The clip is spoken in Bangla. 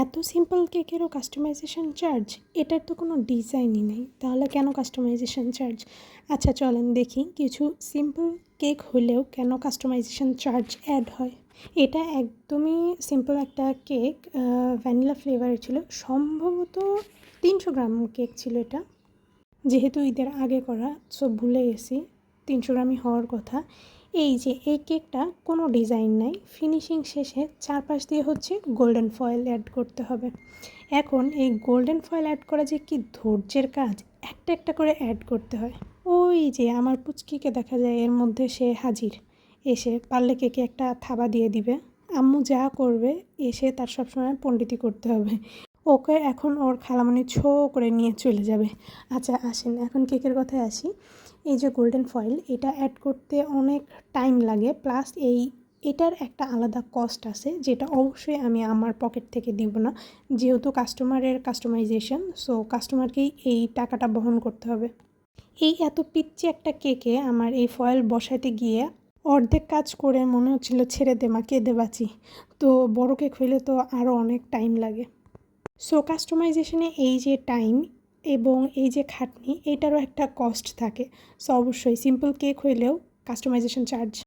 এত সিম্পল কেকেরও কাস্টমাইজেশন চার্জ? এটার তো কোনো ডিজাইনই নেই, তাহলে কেন কাস্টমাইজেশন চার্জ? আচ্ছা চলেন দেখি কিছু সিম্পল কেক হলেও কেন কাস্টমাইজেশন চার্জ অ্যাড হয়। এটা একদমই সিম্পল একটা কেক, ভ্যানিলা ফ্লেভারের ছিল, সম্ভবত 300 গ্রাম কেক ছিল এটা। যেহেতু ঈদের আগে করা, সো ভুলে গেছি 300 গ্রামই হওয়ার কথা। এই যে এই কেকটা কোনো ডিজাইন নাই, ফিনিশিং শেষে চারপাশ দিয়ে হচ্ছে গোল্ডেন ফয়েল অ্যাড করতে হবে। এখন এই গোল্ডেন ফয়েল অ্যাড করা যে কি ধৈর্যের কাজ, একটা একটা করে অ্যাড করতে হয়। ওই যে আমার পুচকিকে দেখা যায় এর মধ্যে সে হাজির, এসে পারলে কেকে একটা থাবা দিয়ে দিবে। আম্মু যা করবে এসে তার সবসময় পণ্ডিতি করতে হবে। ওকে এখন ওর খালামণি ছো করে নিয়ে চলে যাবে। আচ্ছা আসেন এখন কেকের কথায় আসি। এই যে গোল্ডেন ফয়েল এটা অ্যাড করতে অনেক টাইম লাগে, প্লাস এটার একটা আলাদা কস্ট আছে, যেটা অবশ্যই আমি আমার পকেট থেকে দিব না, যেহেতু কাস্টমারের কাস্টমাইজেশন, সো কাস্টমারকেই এই টাকাটা বহন করতে হবে। এই এত পিচ্চি একটা কেকে আমার এই ফয়েল বসাতে গিয়ে অর্ধেক কাজ করে মনে হচ্ছিল ছেড়ে দে মা, কেঁদে বাঁচি। তো বড় কেক হইলে তো আরও অনেক টাইম লাগে। সো কাস্টমাইজেশনে এই যে টাইম এবং এই যে খাটনি, এটারও একটা কস্ট থাকে। সো অবশ্যই সিম্পল কেক হইলেও কাস্টমাইজেশন চার্জ